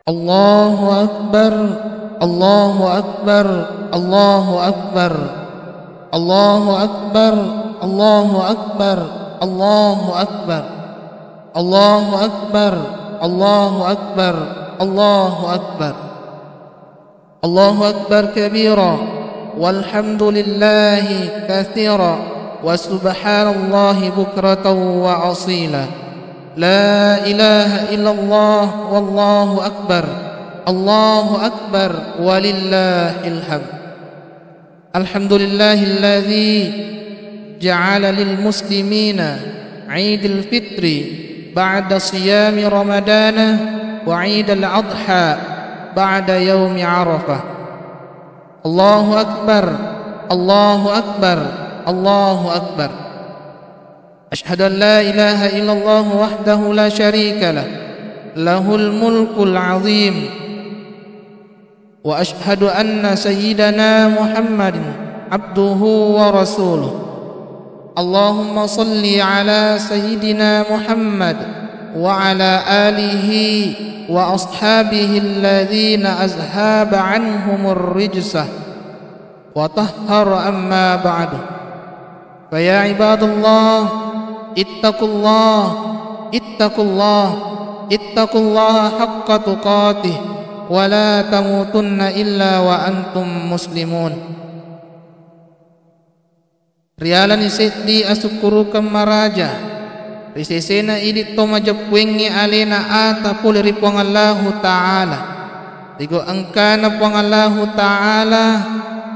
Allahu Akbar, Allahu Akbar, Allahu Akbar, Allahu Akbar, Allahu Akbar, Allahu Akbar, Allahu Akbar, Allahu Akbar, Allahu Akbar, Allahu Akbar kabira, walhamdulillahi katsira, wa subhanallahi bukratan wa asila. La ilaha illallah wallahu akbar, Allahu akbar walillahil hamd. Alhamdulillahilladzi ja'ala lil muslimina 'Idul Fitri ba'da siyami Ramadana wa 'Idul Adha ba'da yaumi Arafah. Allahu akbar, Allahu akbar, Allahu akbar. أشهد أن لا إله إلا الله وحده لا شريك له له الملك العظيم وأشهد أن سيدنا محمد عبده ورسوله اللهم صل على سيدنا محمد وعلى آله وأصحابه الذين أذهب عنهم الرجس وطهر أما بعد فيا عباد الله اتقوا الله اتقوا الله اتقوا الله حق تقاته ولا تموتن إلا وأنتم مسلمون. Rialan isiddi asukuru kamaraja risesena idit to majapwengi alena ata puliri puang Allahu Ta'ala tigo angkana puang Allahu Ta'ala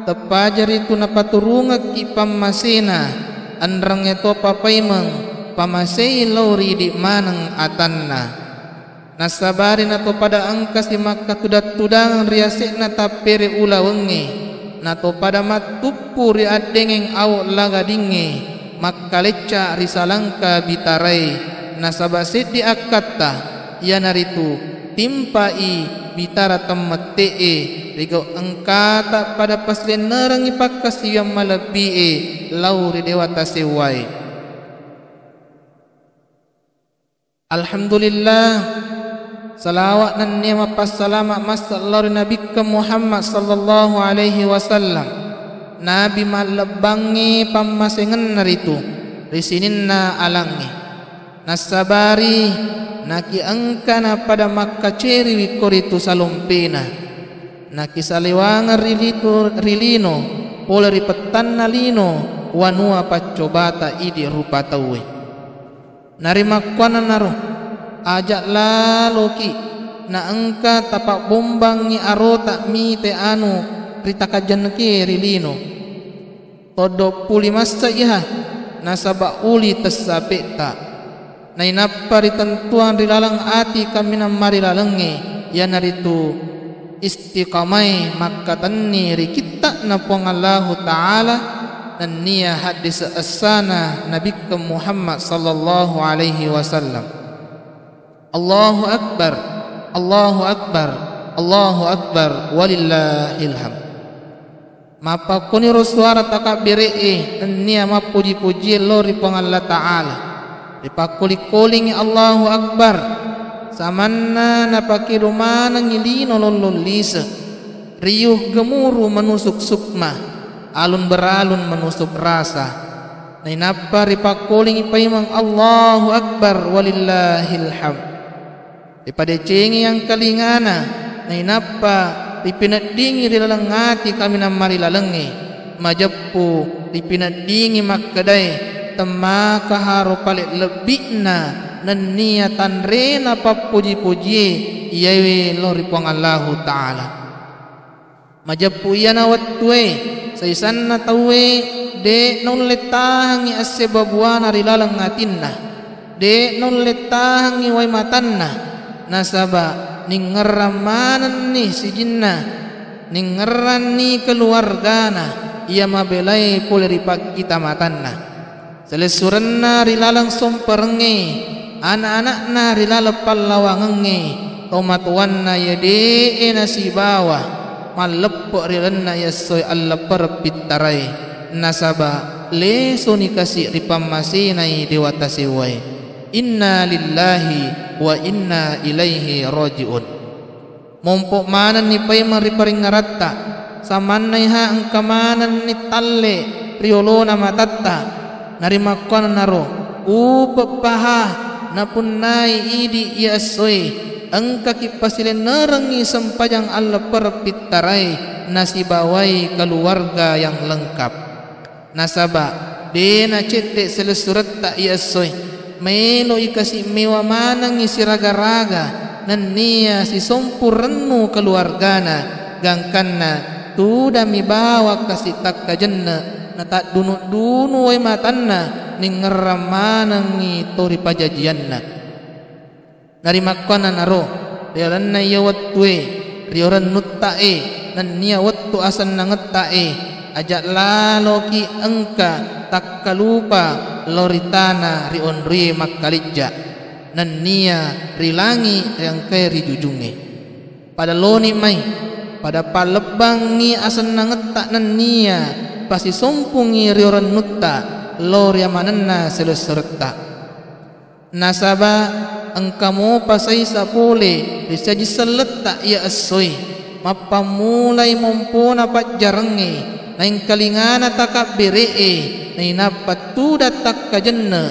tepajar itu napaturungak ipamasena anrang ito papaymang pamasay lori di manang atanna nasabarin ato pada angkas di makatudat-tudang riasik na tapere ulawengi nato pada matupuri adengeng aw lagadingi makkalecca risalangka bitaray nasabasit di akatta yanaritu timpai bitara temmetee rigo engkata pada paslin nerang ipakkas yang malebie lauri dewata sewai. Alhamdulillah salawat dan ni'mat passalama masallallahu nabi Muhammad sallallahu alaihi wasallam nabi malebangi pamasengen naritu risininna alangi nasabari naki angkana pada makkaceri wikoritu salumpina naki saliwangan rilino pola ripetanna lino wanua paccobata idi rupa tawe narimakwana naro ajak laloki na angka tapak bombangi arota mite anu ritakajan ki rilino todo puli masa iha nasaba uli tesapeta nainapa ritentuan rilalang ati kami namari lalengi yanaritu istiqamai maka tanni rikita na puang Allahu Ta'ala dan niya hadis asana Nabi Muhammad sallallahu alaihi wasallam. Allahu akbar, Allahu akbar, Allahu akbar walillahil hamd. Mapa kuni suara takabiri dan niya mapuji-puji lori puang Allah Ta'ala ipakuli-kuling Allahu Akbar samanna napakirumana ngilino lololisa riuh gemuruh menusuk sukma alun beralun menusuk rasa nainapa ripakuling ipaimang Allahu Akbar walillahil hamd ipadecengi yang kalingana nainapa dipinadingi di lalang hati kami namari lalengi majappu dipinadingi makkadai temaka haru paling lebihna dan niatan rena papuji-puji iawe lori puang Allahu Ta'ala majapu yana watwe saisanna tawe de non letahangi assebabuana rilalang atinna de non letahangi way matanna nasaba ningeramanan ni si jinna ningeran ni keluargana ia mabelai puleri pak kita matanna selesuranna rilalang somperengi anak-anakna rilalapal lawangengi tomatuanna yade nasibawa malepok rilanna yasoy alla perpitarai nasaba leso nikasi ripamasinai dewata sewai inna lillahi wa inna ilaihi raji'un. mompok manan ni pay mariparing ngaratta samanay ha ang kamanan ni talle riolona matatta narimakon naro upapaha na punay idi iasoy ang kakipasilen narangi sampajang Allah perpitaray nasibaway keluarga yang lengkap nasaba dena cete selesurat tak iasoy melo ikasi mewa manang isiraga-raga nan niya si sompurnu keluargana gangkanna tuda mi bawa kasi takkajanna na tak dunu way matanna ning ngeramanang itori pajajianna narimakana naro riyalanna yawatwe riyoran nuttae nan niya wattu asan nangettae ajak laloki engka takkalupa loritana rionri makkalija nan niya rilangi yang kay rijujungi pada loni may pada palebang ni asan nangetta nan niya pasi sompungi rioran nutta lori amananna seleserta nasaba engkamu pasay sa pule risaji seletta ia asoy mapamulay mumpuna patjarengi naing kalingana takak beree naing napatuda takkajanna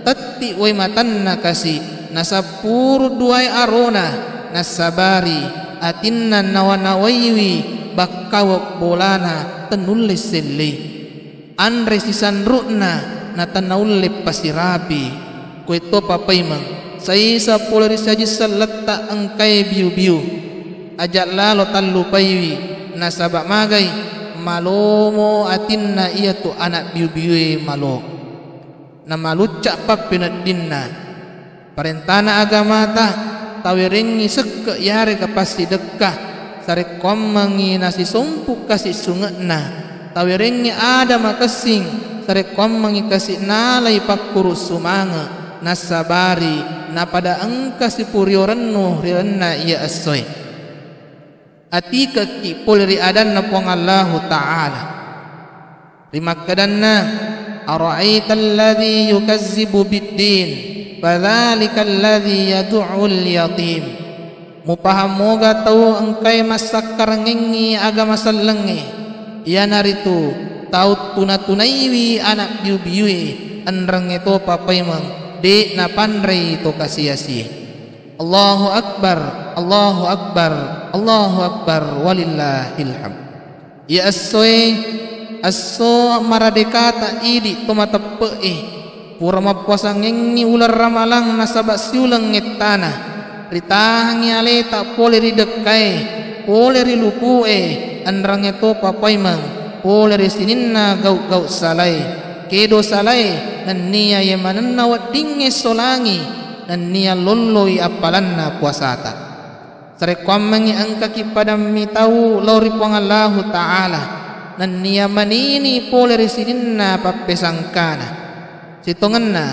tatti way matanna kasi nasapuru duay arona nasabari atinna nawanawaywi bakkawak bolana tenulis sili andre sisanrukna na tanaulle pasirabi kuito papaymang sayisa pulari saji salata angkay biu-biu ajak lalo talupaywi nasabak magay malomo atinna iya tu anak biu-biu malo na malucak papinadinna parentana agama ta tawiringi sekke yare kapasti dekah sare komangi nasi sumpuk kasih sungetna tawiringi ada makasing sare komangi kasih nalai pakkurus sumanga nasabari na pada engka si puriorennu rirenna iya asoy atika ki pulri adanna pongallahu ta'ala rimakkadanna ara'aita alladhi yukazzibu biddin fadzalika alladhi yad'ul yatim mupaham moga tau engkai masakar ngengi agama sallengi ya naritu tau tunaiwi anak biu-biui anreng itu papai mang de na pandrei to kasiasi Allahu akbar Allahu akbar Allahu akbar walillahil hamd ya asoy aso maradekata idi to matepe pura mapuasa ngengi ular ramalang nasabak siulang ngetana ritahangi aleta pole ridekai pole rilupue anrang itu papai mang pole risininna gau salai kedo salai dan niya yamananna wadinge solangi dan niya lolloi apalanna puasata sare kwamangi angka kipada mitau lori pongallahu ta'ala dan niya manini pole risininna papesangkana sitonganna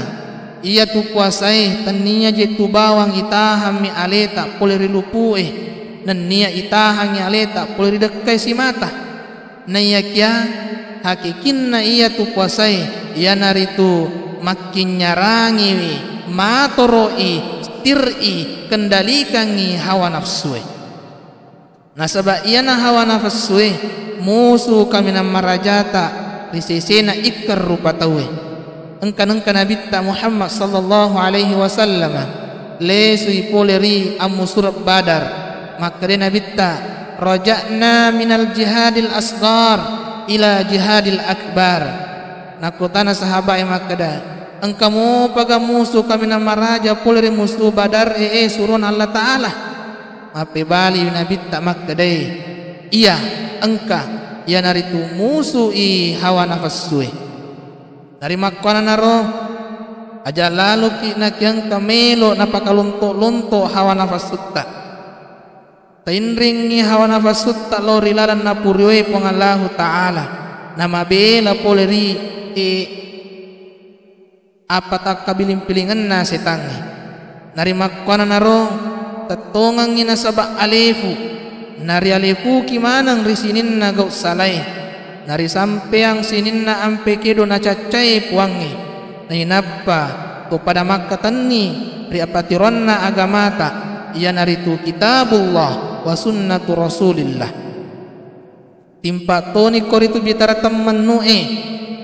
iya tu puasai tan niya je tu bawang itaham mi aleta pole rilupue dan niya itahang mi aleta pole ridekai si mata na iya kya hakikinna iya tu puasai iya naritu makin nyarangi matoroi stiri kendalikangi hawa nafsu nasaba iya na hawa nafsu musuh kami na marajata risisena ikar rupa tawe engkan Nabi Muhammad sallallahu alaihi wasallam lesu ipoleri amu surat badar maka Nabi raja'na minal jihadil asghar ila jihadil akbar nakutana sahabat makada engkamu paga musuh kami nama raja poleri musuh badar surun Allah Ta'ala mape bali Nabi makadai iya engka ya naritu musuh i hawa nafsu dari makwana naro aja lalu kinak yang kamelo napakalunto-lunto hawa nafsu ta tainringi hawa nafsu ta lori laran napuriwe pongallahu ta'ala nama bela poleri apa tak kabiling-pilingan na setangi nari makwana naro tatongang inasaba alefu nari alefu kimanang risinin na gaw salay nari sampeang sinin na ampe kedo na cacay puangi na hinapa to pada makatani ri apatiron na agamata iya naritu kitabullah wa sunnatu Rasulillah. Timpa toni koritu bitara temen nu'e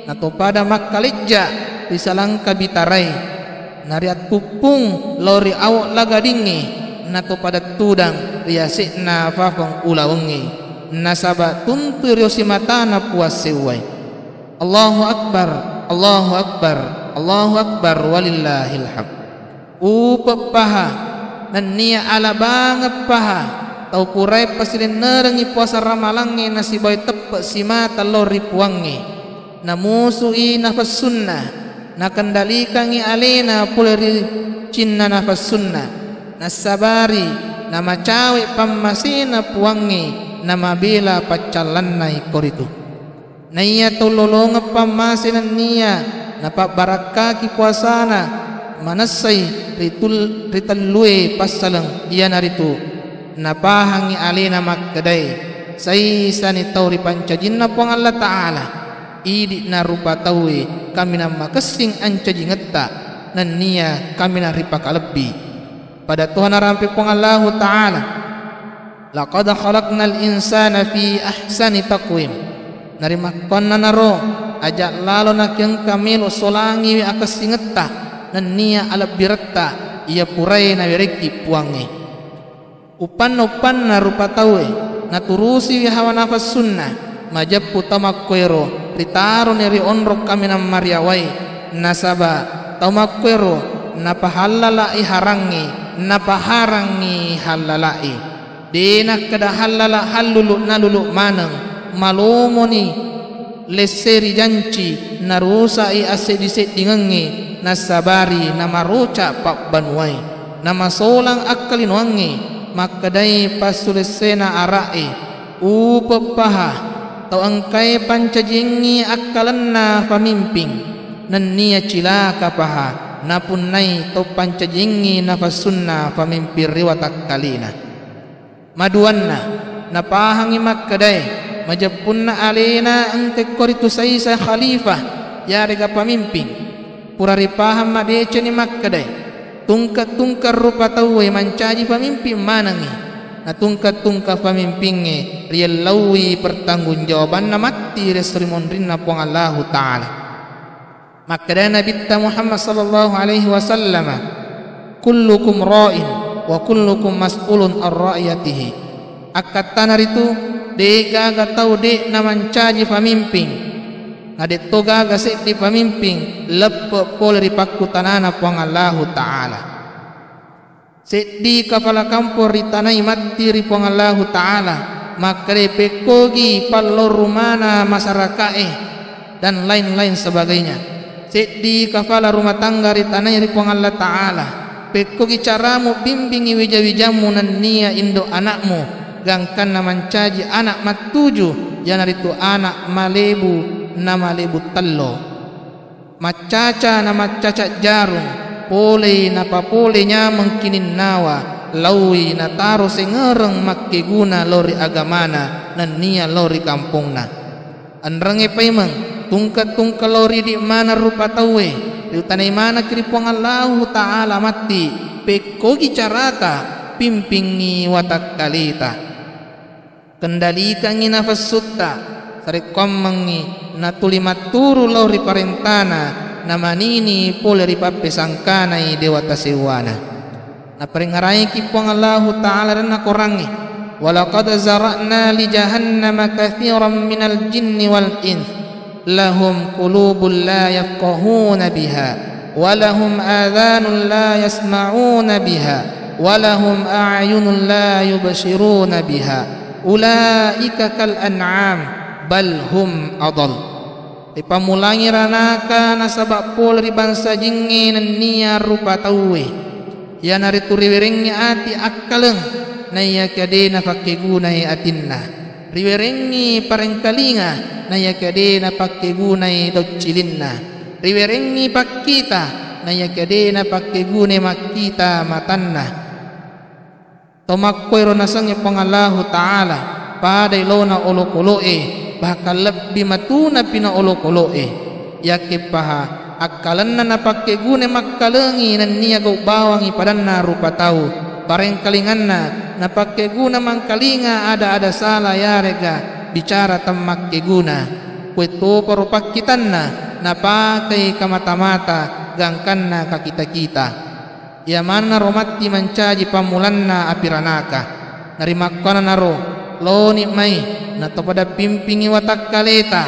nato pada makkalejja risalangka bitarai nariat pupung lori awak lagadingi nato pada tudang riasikna fafang ulawengi nasaba tuntu riosimatana puas sewai. Allahu Akbar, Allahu Akbar, Allahu Akbar walillahil hamd. Paha dan nia ala banget paha tau purai pasilin nerengi puasa ramalangi nasi boy tepe si mata lori puangi na musui nafas sunnah na kendalikangi alena puleri cinna nafas sunnah na sabari na macawe pammasina puangi na mabila pacalannai koritu na iya tulolong pammasina niya na pabarakaki puasana manasay ritalue pasalang iya naritu napahangi alina makkaday saysa ni tawri pancajin na pong Allah Ta'ala idi na rupa tawi kami na makasing ancajingetta nan niya kami na ripakalabbi pada Tuhan narampi pong Allah Ta'ala laqad khalaqnal insana fi ahsani taqwim narimakon na naro ajak lalo na kiyang kamilo solangi akasingetta nan niya alab birata ia purai na wiriki puangi upan na rupa tawe naturusi hawa nafas sunnah majappu tamakkwero ritaro neri onrok kami na mariawai nasaba tamakkwero napahalalai harangi napaharangi halalai dena kada halala halulu nalulu manang malumoni leseri janci narusa i asediset dingangi nasabari nama roca pak banwai nama solang akalin wangi makadai pasulesena arai upapaha tau angkai pancajingi akalanna pamimping nan niya cilaka paha napun nai tau pancajingi nafas sunnah pamimpin riwatak kalina maduanna napahangi makadai majapunna alena angke koritu saisa khalifah yarega pamimpin purari paham madece ni makkadai tungkat rupa tawe mancaji pamimpin manangi na tungkat pamimpinge rial lawi pertanggungjawaban na mati resrimon rinna pong Allah Ta'ala makkadai Nabi Muhammad sallallahu alaihi wasallam kullukum ra'in wa kullukum mas'ulun ar-ra'yatihi akatan itu de gaga tau de na mancaji pamimpin ngade toga gasik di pamimpin lepe poleri pakutanana puang Allah Ta'ala seddi kepala kampur ritanai mati ri puang Allah Ta'ala makre pekogi palor rumana masyarakat dan lain-lain sebagainya seddi kepala rumah tangga ritanai ri puang Allah Ta'ala pekogi caramu bimbingi wijawijamu nan nia indo anakmu gangkan na mancaji anak matuju jangan itu anak malebu nama lebut tallo macaca nama caca jarum pole napa pole nya mengkinin nawa lawi na taro sengereng makke guna lori agamana nan nia lori kampungna anrenge paimeng tungkat lori di mana rupa tawe di tanai mana kiripong Allah Ta'ala mati pekogi carata pimpingi watak kalita kendalikan nafas sutta sarekomangi natuli maturu lori parentana namanini pole ripape sangkanai dewata sewana na peringarai kipong Allah Ta'ala dan nakorangi walaqad zara'na li jahannama kathiran minal jinni wal ins lahum qulubun la yafqahuna biha walahum adhanun la yasma'una biha walahum a'yunun la yubashiruna biha ulaika kal an'am bal hum adal ipamulangi ranaka nasabak pol ribansa jingin niya rupa tawe ya narituri wirengi ati akkaleng na iya kadena pakegunai atinna riwerengi parengkalinga na iya kadena pakegunai docilinna riwerengi pakita na iya kadena pakegunai makita matanna tomakkoy ronasang ipong Allah Ta'ala pada ilona olo-oloe bakal lebih matuna pina olo-oloe yakipaha akalan na napakegune makkalengi nan niya go bawangi padanna rupa tau bareng kalinganna pakai guna mangkalinga ada salah ya rega bicara temak ke guna kuito parupak kitanna pakai kamata-mata gangkanna ka kita ya mana romati mancaji pamulanna apiranaka narimakana naro loni mai na to pada pimpingi watak kaleta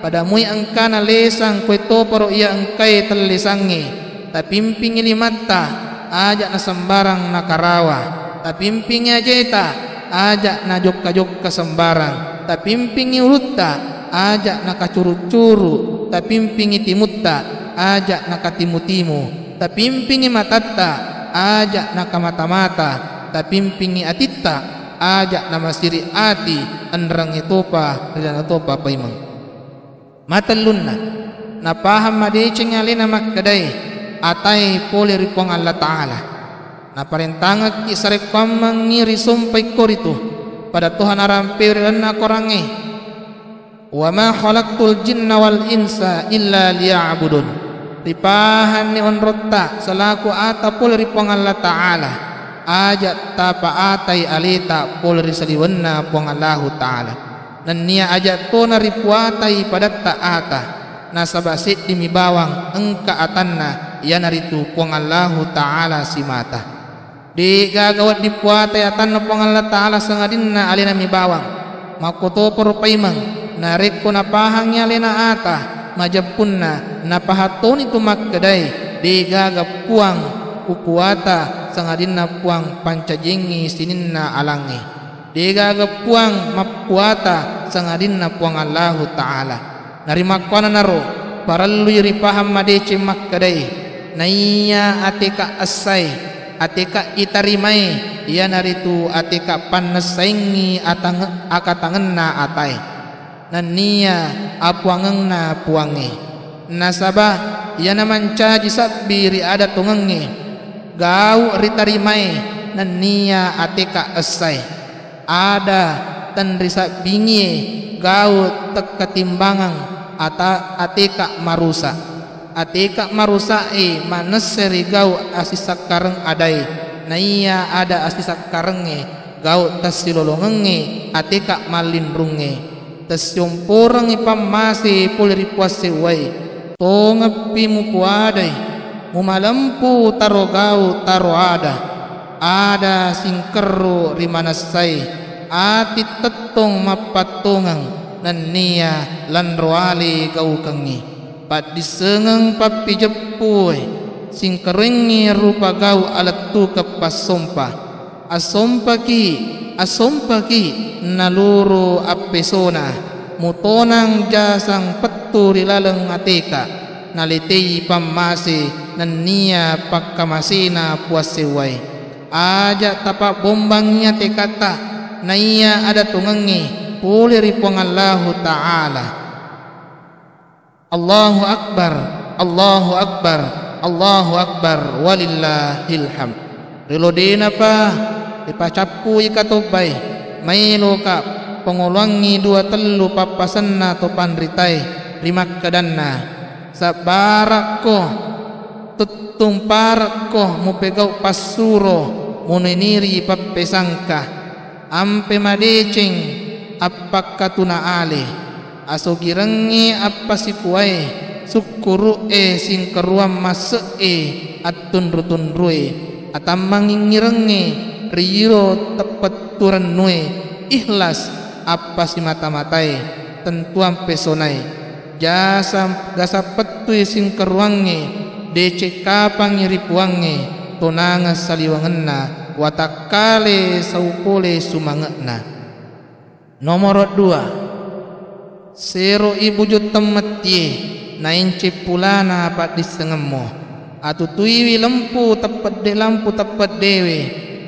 pada mui angkana lesang kuito paro ia angkai telesangi ta pimpingi limatta ajak na sembarang nakarawa ta pimpingi ajeta ajak na jokka-jokka sembarang ta pimpingi urutta ajak na kacuru-curu ta pimpingi timutta ajak na katimu-timu ta pimpingi matatta ajak na kamata-mata ta pimpingi atitta ajak na masiri ati andrang itopa ridana topa paimang matallunna na paham madeceng alina makkadai atay pole ripong Allah Ta'ala na parentangag isarikam mangiri sumpay ko rito pada Tuhan arampiran na korangi wa ma khalaqtul jinna wal insa illa liya'budun ripahan ni onrotta salaku ata pole ripong Allah Ta'ala ajak tapa atay alita pole risaliwanna pong Allah Ta'ala nan niya ajak to na ripuatay padatta ata nasa basit dimibawang engka atanna yan naritu pong Allah Ta'ala si mata di gagawat dipuatay atanna pong Allah Ta'ala sangadin na alina mibawang makuto parupaymang narik ko napahangya alina ata majapun na napahaton ito magkaday di gagapuang upuata sangadin na puang pancajingi sinin na alangi di gagapuang mapuata sangadin na puang Allah Ta'ala narimakwana naro paraluy ripaham madece makkaday naiya atika asay atika itarimay iya naritu atika panasaingi atang akatangan na atay naniya apuangang na puangi nasaba iya naman caji sabbi ri ada tungangi gau ritarimay naniya atika asay ada tan risa bingi gau tekkatimbangang atika marusa manaseri gau asisak kareng adai naiya ada asisak karenge gau tasilolongengi atika malindrunge tasyumpurang ipamasi puliri puasi wai tongapi mupuadai mumalampu taro gau taro ada singkeru rimanasai ati tetong mapatungang nania lanroali gau kangi padisengang papi jepuy singkerengi rupa gau alat tu kapasompa asompaki naluru apesona mutonang jasang peturi laleng atika nalitei pamasi nania pakamasina puasewai aja tapak bombangnya tekata naiya ada tungangi puli ripong Allah Ta'ala Allahu Akbar Allahu Akbar Allahu Akbar walillahil hamd rilodena pa ipacapu ikatubay maylo ka pengulangi dua telu papasan na to panritay rimak kadanna sa barak ko tutung parak ko mupegaw pasuro muniniri papesangka ampe madeceng apakatuna ale asogirengi apa sikuai sukuru singkeruam masuk atun rutun rue atamangingirenge riro tepat turan nue ikhlas apa si mata-matai tentuam pesonai jasa gasa petui singkeruange dece kapang ngiripuange tonanga saliwangenna watakale saupole sumangena nomor 2 sero ibu jutem meti nain cipulana pat disengemo atutuiwi lampu tepat dewe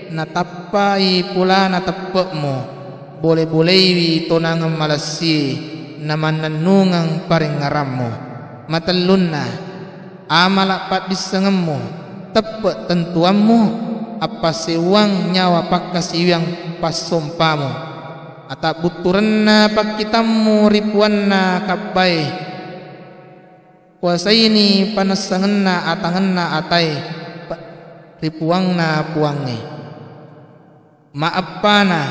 natapai pulana tepekmu boleh-bolewi tonangan malasi naman nanungang paring ngarammu matalunna amalak pat disengemu tepek tentuammu apa sewang nyawa pakasiwang pasompamu atap buturenna pakitamu ripuanna kabai kuasa ini panasangenna atangenna atai ripuangna puangi maapana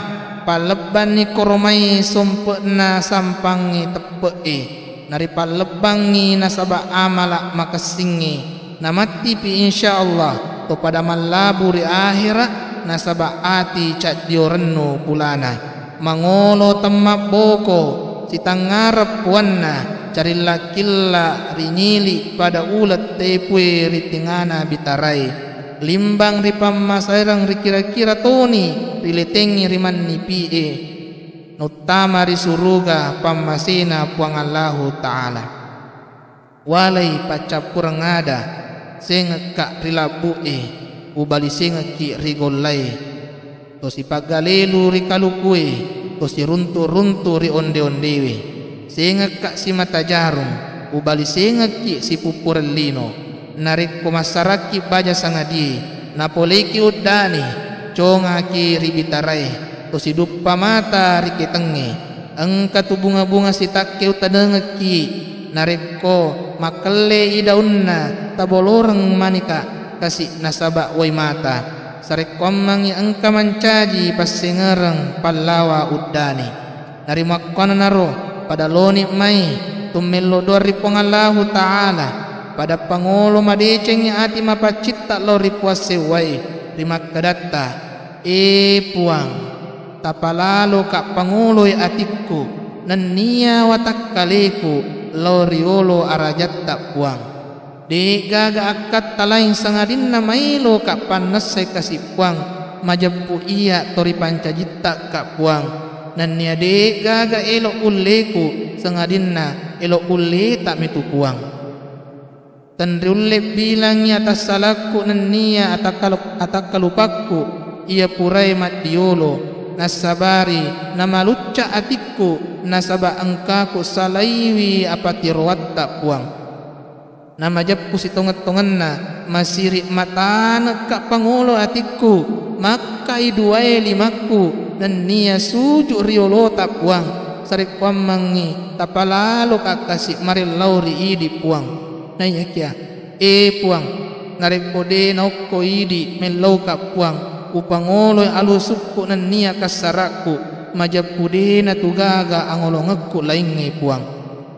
paleban ni koromai sumpena sampangi tepei nari palebangi nasaba amala makasingi namati pi insyaallah to pada malaburi akhirat nasaba ati cak diorenno pulana mangolo temap boko sitangarep puanna carilla killa rinyili pada ulet tepue ritingana bitarai limbang ripammasairang rikira-kira toni riletengi rimanni pie nutama risuruga pammasina puang Allahu Ta'ala walai pacapurang ada sengeka rilabue ubali sengeki rigolai to si pagalelu rikalukue to si runtu-runtu ri onde-ondewe sengeka si mata jarum ubali sengeki si pupurellino narik kumasaraki baja sangadi napoleki udani congaki ribitarai to si duppa mata rikitenge engka tu bunga-bunga si takke utadengeki narik ko makelle idaunna taboloreng manika kasih nasaba wai mata sarek komangi engka mancaji pasengereng pallawa udani nari makkona naro pada loni mai tumelo dori pongallahu Ta'ala pada pangolo madeceng ati mapacita lori puase wai rimak kadatta puang tapalalo ka pangolo atiku nania watakkaleku lori olo arajatta puang de gaga akat talaing sangadin na mailo ka panasay kasi puang majabpu iya tori pancajitta ka puang nania de gaga elo uleku sangadin na elo ule tak mitu puang tandriulle bilangnya atas salahku nania atakalupaku ia purai matiolo nasabari namalucca atiku nasaba engkaku salaiwi apatirwatta puang nama japku si tonget-tongenna masiri matana ka pangulo atiku maka iduai limaku dan nia suju riolota puang sarik pamangi tapalalo kakasih maril lauri idi puang naya kia puang narik kode naukko idi melau ka puang upangolo alusukku nan nia kasaraku majapude na tugaga angolo ngekku laingi puang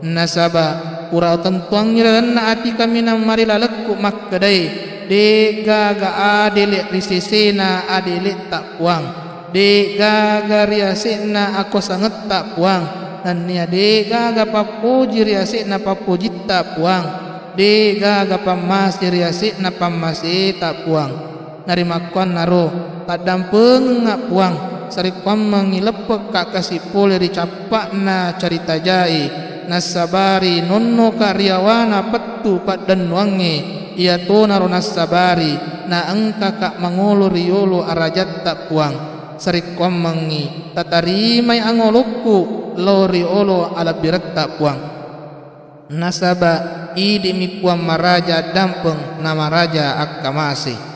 nasaba urau tentuang nyiran na ati kami na marilalekku makkadai de gaga adele risesena adele tak puang de gaga riasena aku sangat tak puang dan nia de gaga papuji riasena papujitta puang de gaga pamas riasik na pamasi tak puang nari makon naro tadampeng ngak puang sari pamang ilepek ka kasipul ri capak na carita jai nasabari nonno karyawana pettu padan wangi ia to naro nasabari na engka ka mangolo riolo arajat tak puang sari pamangi tatarimai angolokku lori olo ala birat tak puang nasaba idi mi puang maraja dampeng nama raja akkamasi